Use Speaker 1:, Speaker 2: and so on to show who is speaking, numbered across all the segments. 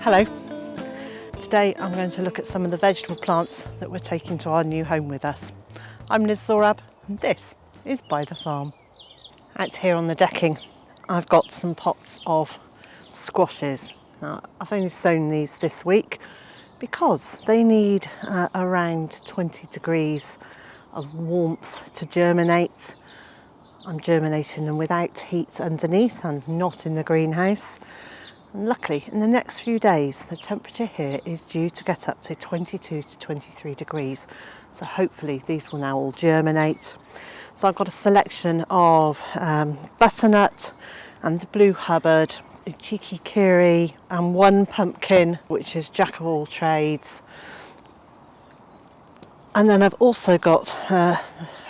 Speaker 1: Hello. Today I'm going to look at some of the vegetable plants that we're taking to our new home with us. I'm Zorab and this is Byther Farm. Out here on the decking I've got some pots of squashes. Now, I've only sown these this week because they need around 20 degrees of warmth to germinate. I'm germinating them without heat underneath and not in the greenhouse. And luckily, in the next few days, the temperature here is due to get up to 22 to 23 degrees. So hopefully these will now all germinate. So I've got a selection of butternut and the blue Hubbard, a cheeky kiri and one pumpkin, which is jack of all trades. And then I've also got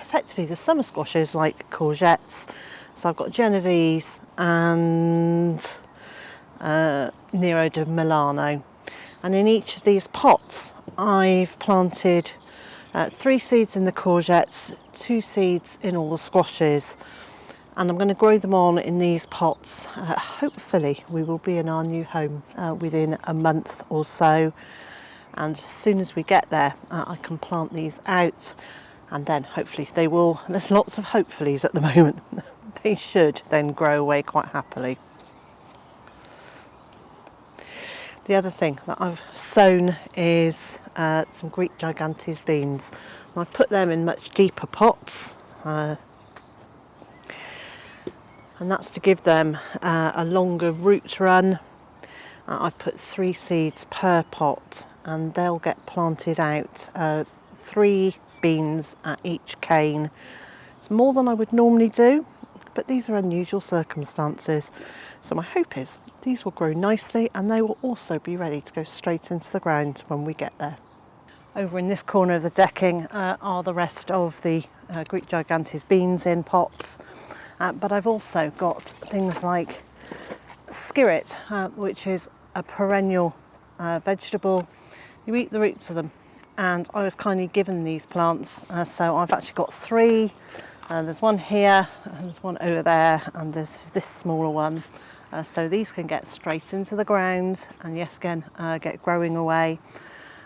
Speaker 1: effectively the summer squashes like courgettes. So I've got Genovese and Nero de Milano, and in each of these pots I've planted 3 seeds in the courgettes, 2 seeds in all the squashes, and I'm going to grow them on in these pots. Hopefully we will be in our new home within a month or so, and as soon as we get there I can plant these out, and then hopefully they will, there's lots of hopefullys at the moment, they should then grow away quite happily. The other thing that I've sown is some Greek gigantes beans. And I've put them in much deeper pots, and that's to give them a longer root run. I've put 3 seeds per pot and they'll get planted out, 3 beans at each cane. It's more than I would normally do, but these are unusual circumstances. So my hope is these will grow nicely and they will also be ready to go straight into the ground when we get there. Over in this corner of the decking are the rest of the Greek gigantes beans in pots, but I've also got things like skirret, which is a perennial vegetable. You eat the roots of them, and I was kindly given these plants, so I've actually got 3. There's one here, and there's one over there, and there's this smaller one. So these can get straight into the ground and yes, again, get growing away.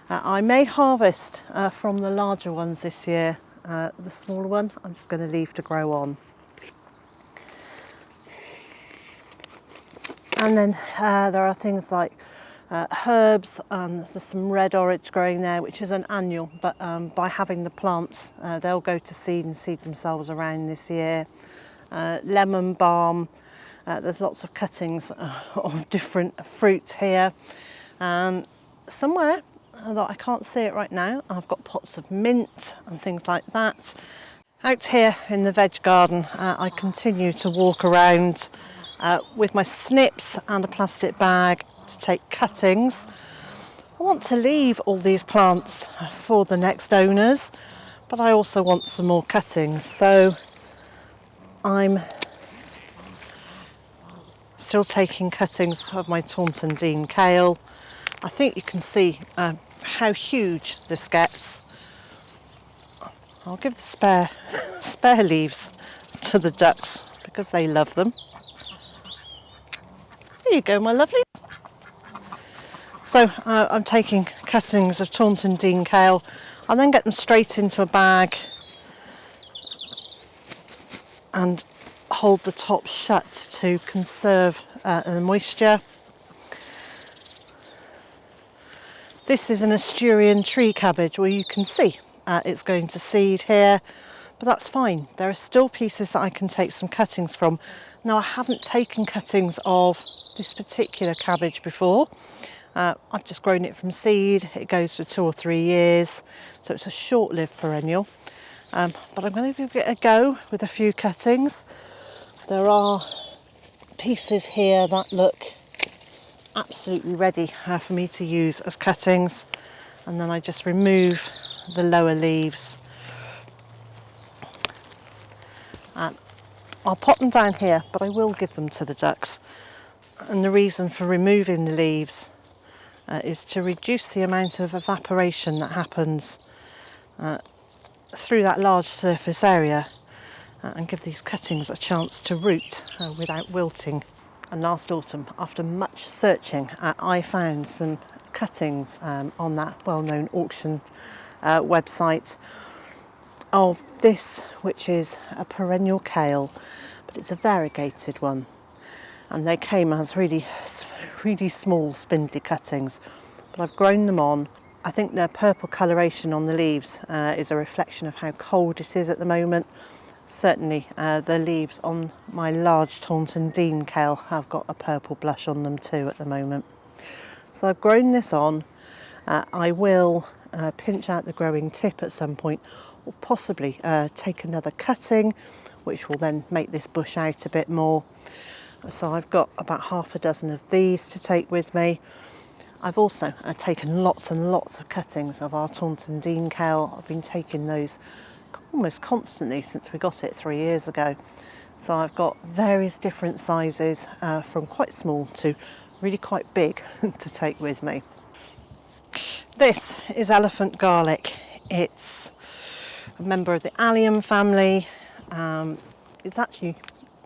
Speaker 1: I may harvest from the larger ones this year. The smaller one I'm just going to leave to grow on. And then there are things like herbs, and there's some red orange growing there, which is an annual, but by having the plants they'll go to seed and seed themselves around this year. Lemon balm. There's lots of cuttings of different fruit here. Somewhere, although I can't see it right now, I've got pots of mint and things like that. Out here in the veg garden, I continue to walk around with my snips and a plastic bag to take cuttings. I want to leave all these plants for the next owners, but I also want some more cuttings. So I'm still taking cuttings of my Taunton Dean kale. I think you can see how huge this gets. I'll give the spare leaves to the ducks because they love them. There you go, my lovely. So I'm taking cuttings of Taunton Dean kale. I'll then get them straight into a bag and hold the top shut to conserve the moisture. This is an Asturian tree cabbage where you can see it's going to seed here, but that's fine. There are still pieces that I can take some cuttings from. Now, I haven't taken cuttings of this particular cabbage before. I've just grown it from seed. It goes for 2 or 3 years, so it's a short-lived perennial. But I'm going to give it a go with a few cuttings. There are pieces here that look absolutely ready for me to use as cuttings, and then I just remove the lower leaves. And I'll pop them down here, but I will give them to the ducks. And the reason for removing the leaves is to reduce the amount of evaporation that happens through that large surface area and give these cuttings a chance to root without wilting. And last autumn, after much searching, I found some cuttings on that well-known auction website of this, which is a perennial kale, but it's a variegated one. And they came as really small, spindly cuttings. But I've grown them on. I think the purple coloration on the leaves is a reflection of how cold it is at the moment. Certainly the leaves on my large Taunton Dean kale have got a purple blush on them too at the moment. So I've grown this on. I will pinch out the growing tip at some point, or possibly take another cutting, which will then make this bush out a bit more. So I've got about half a dozen of these to take with me. I've also taken lots and lots of cuttings of our Taunton Dean kale. I've been taking those almost constantly since we got it 3 years ago. So I've got various different sizes from quite small to really quite big to take with me. This is elephant garlic. It's a member of the allium family. It's actually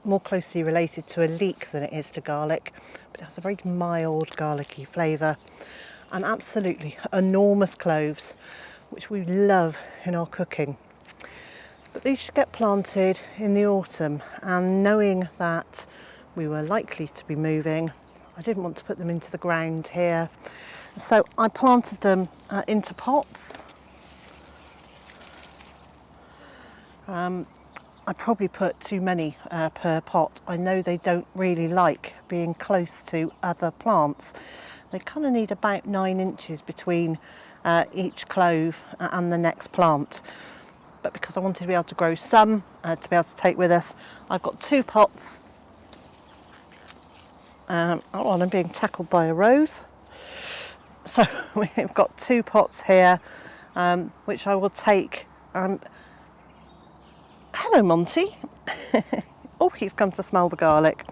Speaker 1: more closely related to a leek than it is to garlic, but it has a very mild garlicky flavour, and absolutely enormous cloves, which we love in our cooking. But these should get planted in the autumn, and knowing that we were likely to be moving, I didn't want to put them into the ground here, so I planted them into pots. I probably put too many per pot. I know they don't really like being close to other plants. They kind of need about 9 inches between each clove and the next plant. But because I wanted to be able to grow some to be able to take with us, I've got 2 pots. I'm being tackled by a rose. So we've got 2 pots here, which I will take. Hello, Monty. Oh, he's come to smell the garlic.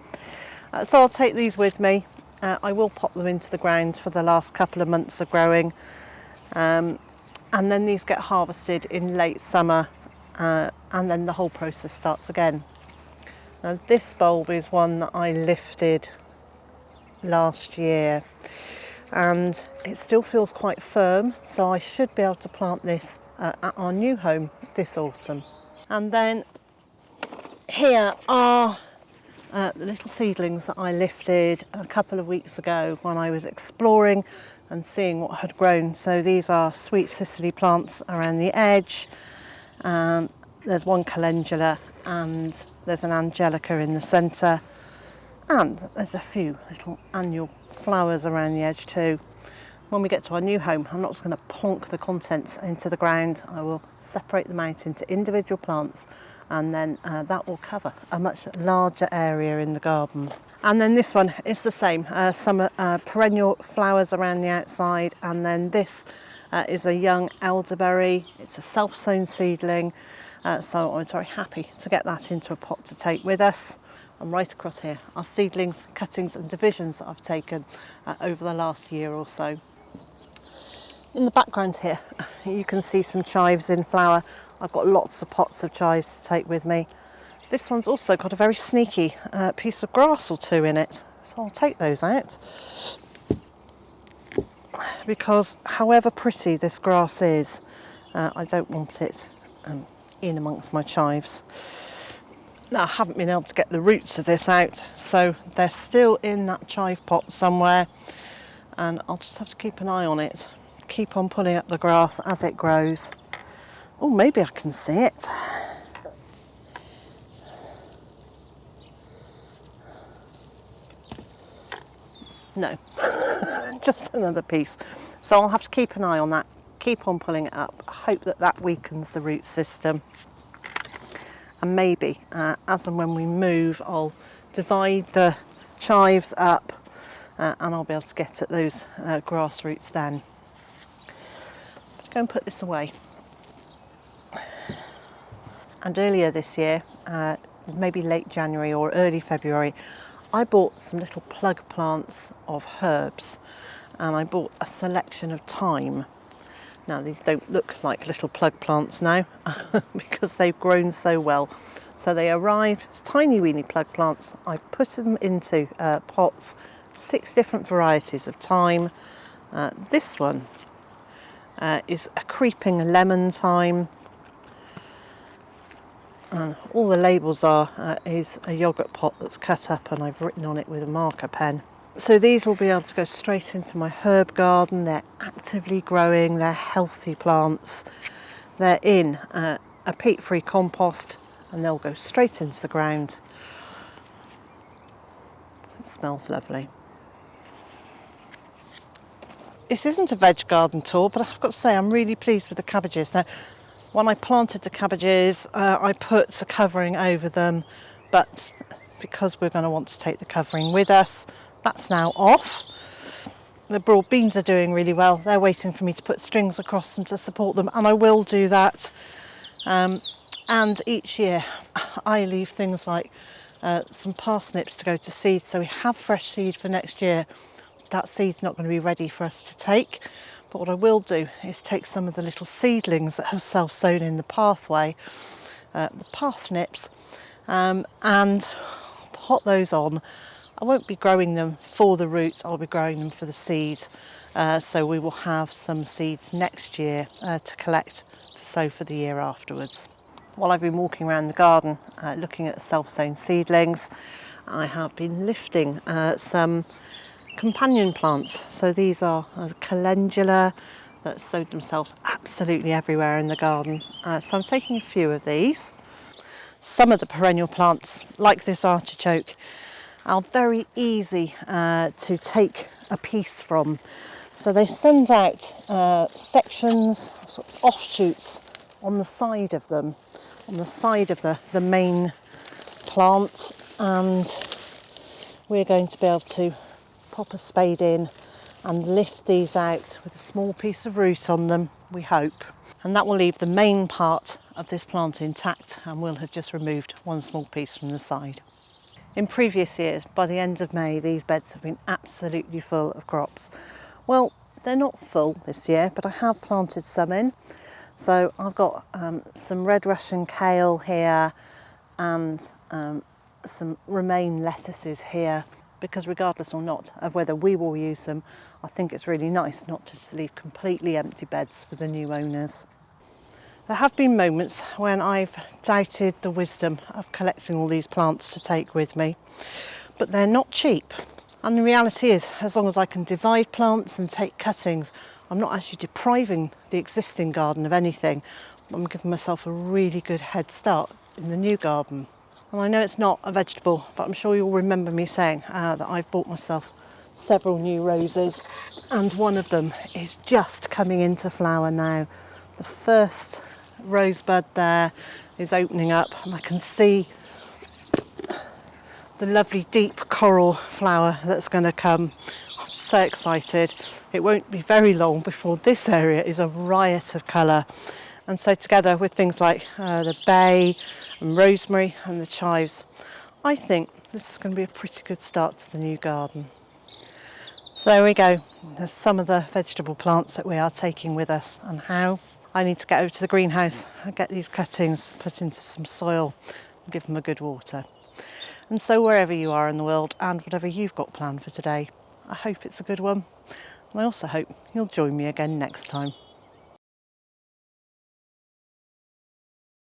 Speaker 1: So I'll take these with me. I will pop them into the ground for the last couple of months of growing. And then these get harvested in late summer, and then the whole process starts again. Now this bulb is one that I lifted last year, and it still feels quite firm, so I should be able to plant this at our new home this autumn. And then here are the little seedlings that I lifted a couple of weeks ago when I was exploring and seeing what had grown. So these are sweet Sicily plants around the edge. There's one calendula and there's an angelica in the centre, and there's a few little annual flowers around the edge too. When we get to our new home, I'm not just going to plonk the contents into the ground. I will separate them out into individual plants, and then that will cover a much larger area in the garden. And then this one is the same, some perennial flowers around the outside, and then this is a young elderberry. It's a self-sown seedling, so I was very happy to get that into a pot to take with us. And right across here are seedlings, cuttings and divisions that I've taken over the last year or so. In the background here, you can see some chives in flower. I've got lots of pots of chives to take with me. This one's also got a very sneaky piece of grass or 2 in it, so I'll take those out. Because however pretty this grass is, I don't want it in amongst my chives. Now, I haven't been able to get the roots of this out, so they're still in that chive pot somewhere, and I'll just have to keep an eye on it. Keep on pulling up the grass as it grows. Oh, maybe I can see it. No, just another piece. So I'll have to keep an eye on that, keep on pulling it up. I hope that that weakens the root system. And maybe as and when we move, I'll divide the chives up and I'll be able to get at those grass roots then. Go and put this away. And earlier this year, maybe late January or early February, I bought some little plug plants of herbs, and I bought a selection of thyme. Now these don't look like little plug plants now because they've grown so well. So they arrive as tiny weeny plug plants. I put them into pots, 6 different varieties of thyme. This one is a creeping lemon thyme. And all the labels is a yoghurt pot that's cut up and I've written on it with a marker pen. So these will be able to go straight into my herb garden. They're actively growing, they're healthy plants. They're in a peat-free compost and they'll go straight into the ground. It smells lovely. This isn't a veg garden tour, but I've got to say I'm really pleased with the cabbages. Now, when I planted the cabbages, I put a covering over them, but because we're going to want to take the covering with us, that's now off. The broad beans are doing really well. They're waiting for me to put strings across them to support them, and I will do that. And each year I leave things like some parsnips to go to seed, so we have fresh seed for next year. That seed's not going to be ready for us to take, but what I will do is take some of the little seedlings that have self-sown in the pathway, the parsnips, and pot those on. I won't be growing them for the roots, I'll be growing them for the seed. So we will have some seeds next year to collect to sow for the year afterwards. While I've been walking around the garden looking at the self-sown seedlings, I have been lifting some companion plants. So these are calendula that sowed themselves absolutely everywhere in the garden. So I'm taking a few of these. Some of the perennial plants, like this artichoke, are very easy to take a piece from. So they send out sections, sort of offshoots on the side of them, on the side of the main plant, and we're going to be able to pop a spade in and lift these out with a small piece of root on them, we hope. And that will leave the main part of this plant intact, and we'll have just removed one small piece from the side. In previous years, by the end of May, these beds have been absolutely full of crops. Well, they're not full this year, but I have planted some in. So I've got some red Russian kale here and some romaine lettuces here, because regardless or not of whether we will use them, I think it's really nice not to just leave completely empty beds for the new owners. There have been moments when I've doubted the wisdom of collecting all these plants to take with me, but they're not cheap. And the reality is, as long as I can divide plants and take cuttings, I'm not actually depriving the existing garden of anything. I'm giving myself a really good head start in the new garden. And I know it's not a vegetable, but I'm sure you'll remember me saying that I've bought myself several new roses, and one of them is just coming into flower now. The first rosebud there is opening up, and I can see the lovely deep coral flower that's going to come. I'm so excited. It won't be very long before this area is a riot of colour. And so together with things like the bay and rosemary and the chives, I think this is going to be a pretty good start to the new garden. So there we go. There's some of the vegetable plants that we are taking with us, and how. I need to get over to the greenhouse and get these cuttings put into some soil and give them a good water. And so wherever you are in the world and whatever you've got planned for today, I hope it's a good one. And I also hope you'll join me again next time.